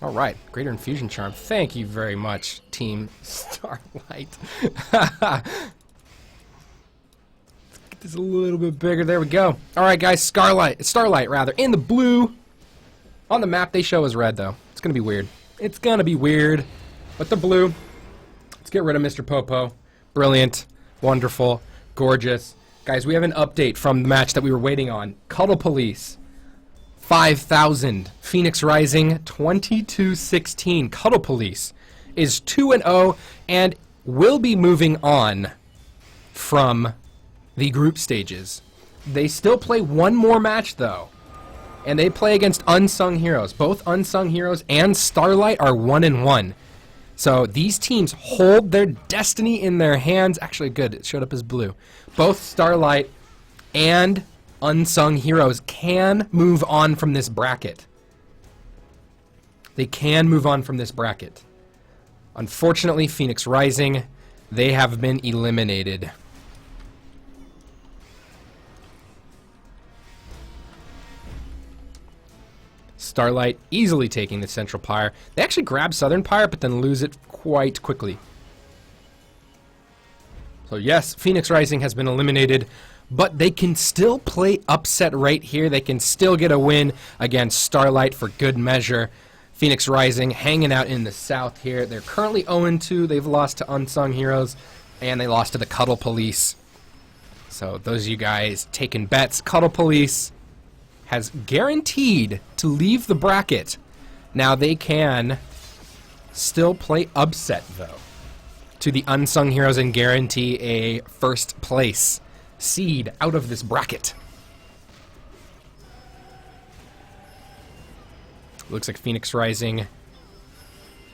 All right, Greater Infusion Charm. Thank you very much, Team Starlight. Get this a little bit bigger. There we go. All right, guys. Starlight, rather, in the blue. On the map, they show as red, though. It's gonna be weird. It's gonna be weird. But the blue. Let's get rid of Mr. Popo. Brilliant, wonderful, gorgeous, guys. We have an update from the match that we were waiting on. Cuddle Police. 5,000. Phoenix Rising 22-16. Cuddle Police is 2-0 and will be moving on from the group stages. They still play one more match though, and they play against Unsung Heroes. Both Unsung Heroes and Starlight are 1-1. So these teams hold their destiny in their hands. Actually, good. It showed up as blue. Both Starlight and Unsung Heroes can move on from this bracket. They can move on from this bracket. Unfortunately, Phoenix Rising, they have been eliminated. Starlight easily taking the Central Pyre. They actually grab Southern Pyre, but then lose it quite quickly. So yes, Phoenix Rising has been eliminated, but they can still play upset right here. They can still get a win against Starlight for good measure. Phoenix Rising hanging out in the south here. They're currently 0-2. They've lost to Unsung Heroes, and they lost to the Cuddle Police. So those of you guys taking bets, Cuddle Police has guaranteed to leave the bracket. Now they can still play upset, though, to the Unsung Heroes and guarantee a first place seed out of this bracket. Looks like Phoenix Rising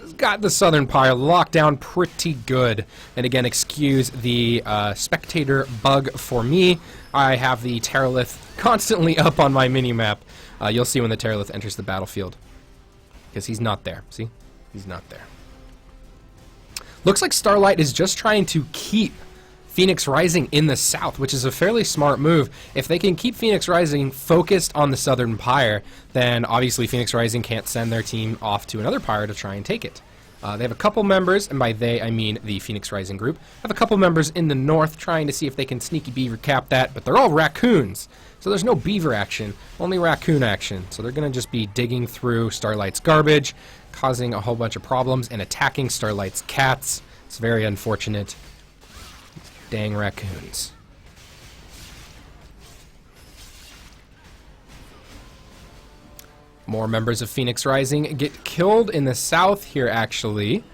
has got the Southern Pyre locked down pretty good. And again, excuse the spectator bug for me. I have the Terralith constantly up on my mini-map. You'll see when the Terralith enters the battlefield, because he's not there. See? He's not there. Looks like Starlight is just trying to keep Phoenix Rising in the south, which is a fairly smart move. If they can keep Phoenix Rising focused on the Southern Pyre, then obviously Phoenix Rising can't send their team off to another Pyre to try and take it. They have a couple members, and by they I mean the Phoenix Rising group, have a couple members in the north trying to see if they can sneaky beaver cap that, but they're all raccoons. So there's no beaver action, only raccoon action. So they're going to just be digging through Starlight's garbage, causing a whole bunch of problems, and attacking Starlight's cats. It's very unfortunate. Dang raccoons. More members of Phoenix Rising get killed in the south here, actually.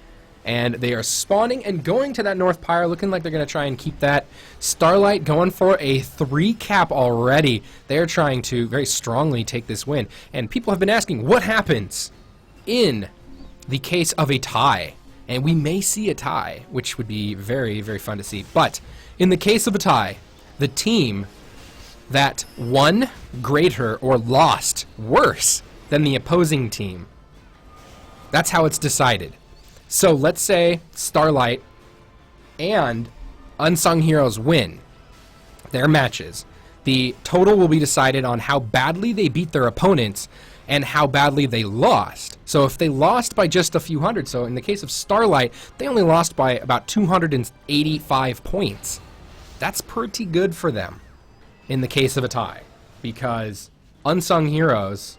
And they are spawning and going to that North Pyre, looking like they're going to try and keep that. Starlight going for a 3 cap already. They're trying to very strongly take this win. And people have been asking, what happens in the case of a tie? And we may see a tie, which would be very, very fun to see. But in the case of a tie, the team that won greater or lost worse than the opposing team, that's how it's decided. So let's say Starlight and Unsung Heroes win their matches. The total will be decided on how badly they beat their opponents and how badly they lost. So if they lost by just a few hundred, so in the case of Starlight, they only lost by about 285 points. That's pretty good for them in the case of a tie, because Unsung Heroes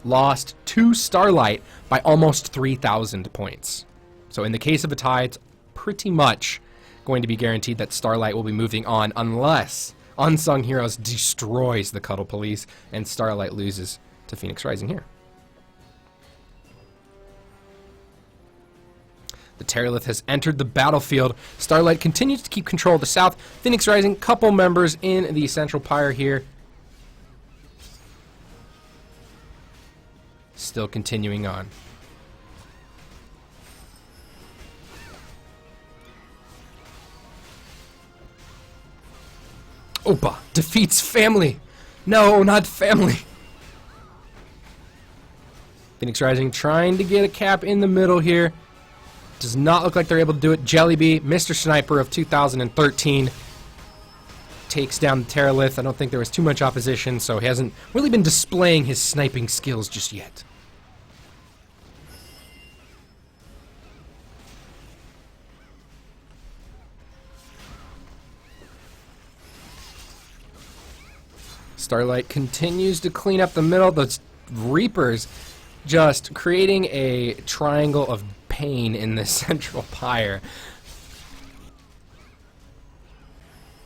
lost to Starlight by almost 3,000 points. So in the case of a tie, it's pretty much going to be guaranteed that Starlight will be moving on unless Unsung Heroes destroys the Cuddle Police and Starlight loses to Phoenix Rising here. The Terralith has entered the battlefield. Starlight continues to keep control of the south. Phoenix Rising, couple members in the Central Pyre here. Still continuing on. Opa defeats family. No, not family. Phoenix Rising trying to get a cap in the middle here. Does not look like they're able to do it. Jellyby, Mr. Sniper of 2013, takes down the Terralith. I don't think there was too much opposition, so he hasn't really been displaying his sniping skills just yet. Starlight continues to clean up the middle. Those Reapers just creating a triangle of pain in this central pyre.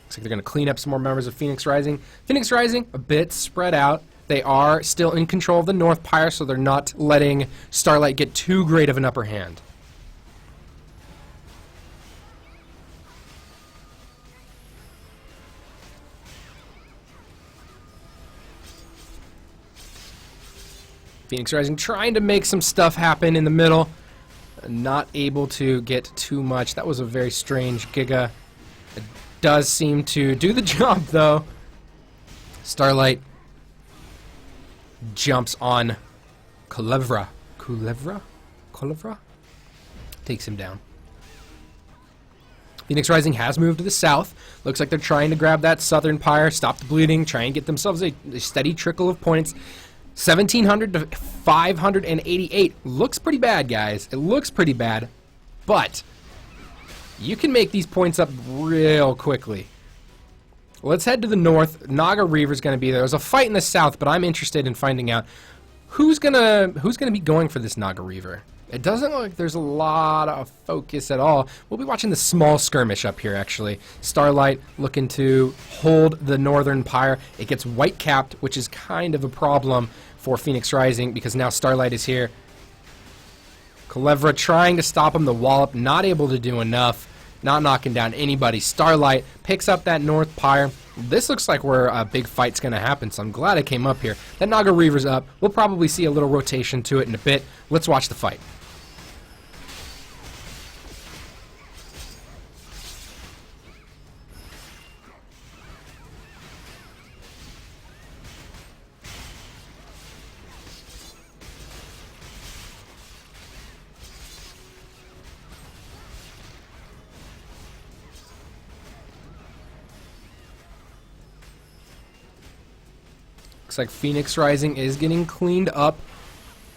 Looks like they're going to clean up some more members of Phoenix Rising. Phoenix Rising, a bit spread out. They are still in control of the North Pyre, so they're not letting Starlight get too great of an upper hand. Phoenix Rising trying to make some stuff happen in the middle. Not able to get too much. That was a very strange Giga. It does seem to do the job, though. Starlight jumps on Kulevra. Kulevra? Takes him down. Phoenix Rising has moved to the south. Looks like they're trying to grab that southern pyre, stop the bleeding, try and get themselves a steady trickle of points. 1,700 to 588. Looks pretty bad, guys. It looks pretty bad, but you can make these points up real quickly. Let's head to the north. Naga Reaver's going to be there. There's a fight in the south, but I'm interested in finding out who's gonna be going for this Naga Reaver. It doesn't look like there's a lot of focus at all. We'll be watching the small skirmish up here, actually. Starlight looking to hold the northern pyre. It gets white-capped, which is kind of a problem for Phoenix Rising because now Starlight is here. Kulevra trying to stop him. The wallop not able to do enough. Not knocking down anybody. Starlight picks up that north pyre. This looks like where a big fight's going to happen, so I'm glad I came up here. That Naga Reaver's up. We'll probably see a little rotation to it in a bit. Let's watch the fight. Looks like Phoenix Rising is getting cleaned up.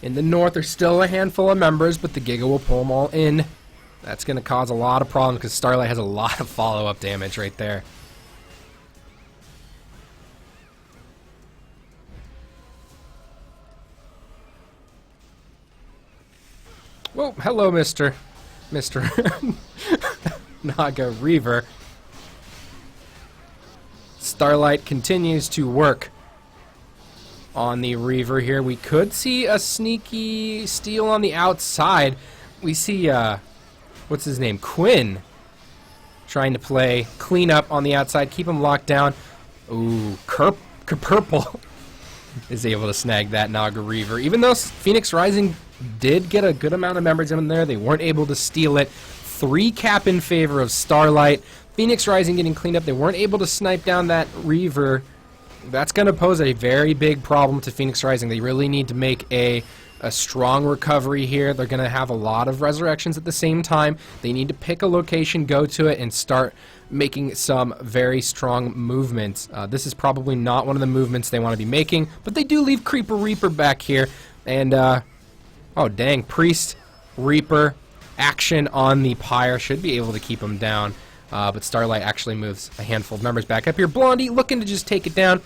In the north, there's still a handful of members, but the Giga will pull them all in. That's going to cause a lot of problems because Starlight has a lot of follow-up damage right there. Whoa, hello, Mr. Naga Reaver. Starlight continues to work on the Reaver here. We could see a sneaky steal on the outside. We see, what's his name? Quinn trying to play clean up on the outside, keep him locked down. Ooh, Purple is able to snag that Naga Reaver. Even though Phoenix Rising did get a good amount of members in there, they weren't able to steal it. 3 cap in favor of Starlight. Phoenix Rising getting cleaned up. They weren't able to snipe down that Reaver. That's going to pose a very big problem to Phoenix Rising. They really need to make a strong recovery here. They're going to have a lot of resurrections at the same time. They need to pick a location, go to it, and start making some very strong movements. This is probably not one of the movements they want to be making, but they do leave Creeper Reaper back here. And, oh dang, Priest Reaper action on the pyre should be able to keep them down. But Starlight actually moves a handful of members back up here. Blondie looking to just take it down.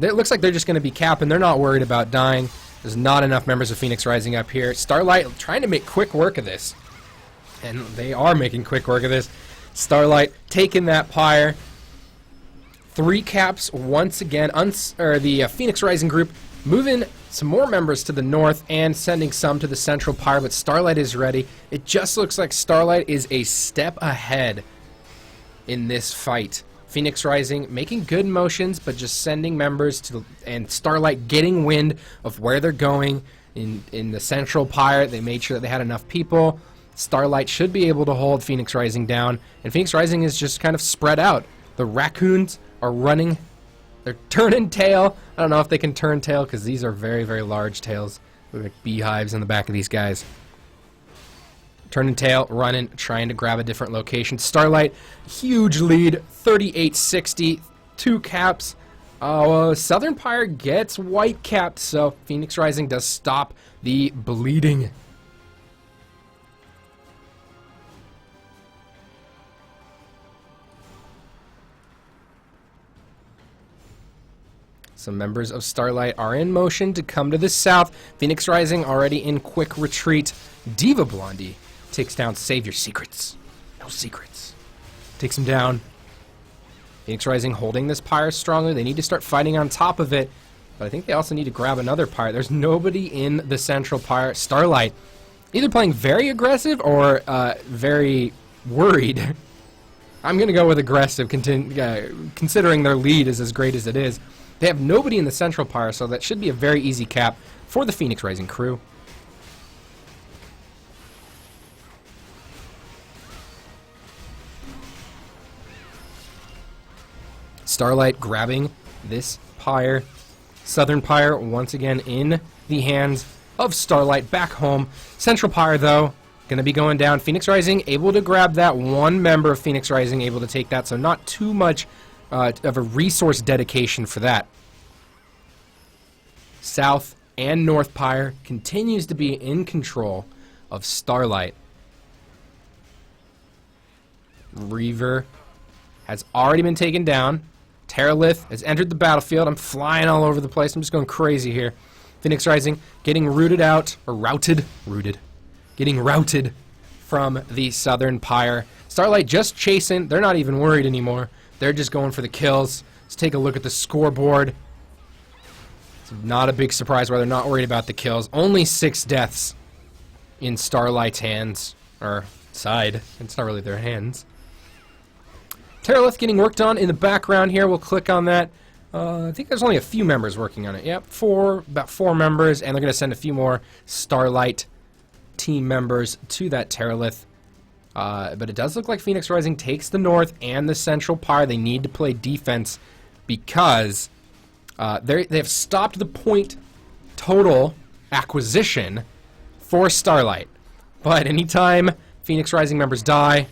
It looks like they're just going to be capping. They're not worried about dying. There's not enough members of Phoenix Rising up here. Starlight trying to make quick work of this. And they are making quick work of this. Starlight taking that pyre. 3 caps once again. The Phoenix Rising group moving some more members to the north and sending some to the central pyre, but Starlight is ready. It just looks like Starlight is a step ahead in this fight. Phoenix Rising making good motions, but just sending members to and Starlight getting wind of where they're going in the central pyre. They made sure that they had enough people. Starlight should be able to hold Phoenix Rising down, and Phoenix Rising is just kind of spread out. The raccoons are running. They're turning tail. I don't know if they can turn tail because these are very, very large tails. Look like beehives in the back of these guys. Turning tail, running, trying to grab a different location. Starlight, huge lead, 38-60, 2 caps. Southern Pyre gets white capped, so Phoenix Rising does stop the bleeding. Some members of Starlight are in motion to come to the south. Phoenix Rising already in quick retreat. Diva Blondie takes down Save Your Secrets. No secrets. Takes him down. Phoenix Rising holding this pyre strongly. They need to start fighting on top of it. But I think they also need to grab another pyre. There's nobody in the central pyre. Starlight either playing very aggressive or very worried. I'm going to go with aggressive, considering their lead is as great as it is. They have nobody in the central pyre, so that should be a very easy cap for the Phoenix Rising crew. Starlight grabbing this pyre. Southern pyre once again in the hands of Starlight back home. Central pyre, though, going to be going down. Phoenix Rising able to grab that. One member of Phoenix Rising able to take that, so not too much of a resource dedication for that. South and North pyre continues to be in control of Starlight. Reaver has already been taken down. Terralith has entered the battlefield. I'm flying all over the place. I'm just going crazy here. Phoenix Rising getting rooted out, or routed, getting routed from the Southern pyre. Starlight just chasing. They're not even worried anymore. They're just going for the kills. Let's take a look at the scoreboard. It's not a big surprise why they're not worried about the kills. Only 6 deaths in Starlight's hands, or side. It's not really their hands. Terralith getting worked on in the background here. We'll click on that. I think there's only a few members working on it. Yep, about 4 members, and they're going to send a few more Starlight team members to that Terralith. But it does look like Phoenix Rising takes the north and the central pyre. They need to play defense because they have stopped the point total acquisition for Starlight. But anytime Phoenix Rising members die,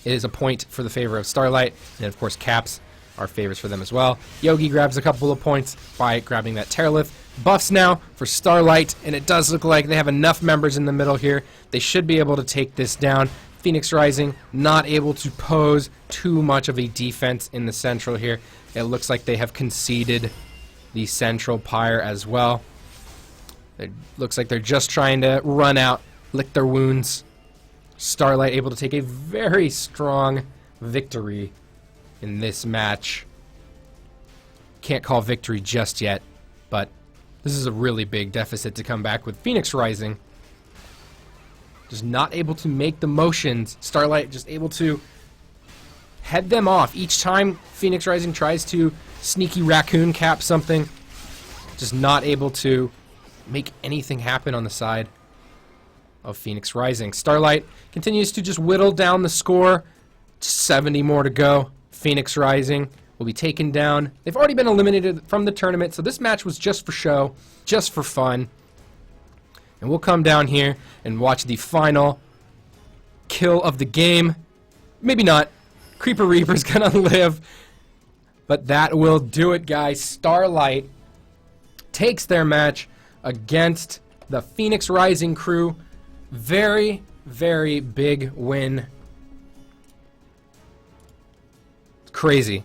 it is a point for the favor of Starlight. And of course, caps are favors for them as well. Yogi grabs a couple of points by grabbing that Terralith. Buffs now for Starlight, and it does look like they have enough members in the middle here. They should be able to take this down. Phoenix Rising not able to pose too much of a defense in the central here. It looks like they have conceded the central pyre as well. It looks like they're just trying to run out, lick their wounds. Starlight able to take a very strong victory in this match. Can't call victory just yet, but this is a really big deficit to come back with. Phoenix Rising just not able to make the motions. Starlight just able to head them off. Each time Phoenix Rising tries to sneaky raccoon cap something, just not able to make anything happen on the side of Phoenix Rising. Starlight continues to just whittle down the score. 70 more to go. Phoenix Rising will be taken down. They've already been eliminated from the tournament, so this match was just for show, just for fun. And we'll come down here and watch the final kill of the game. Maybe not. Creeper Reaper's gonna live. But that will do it, guys. Starlight takes their match against the Phoenix Rising crew. Very, very big win. Crazy.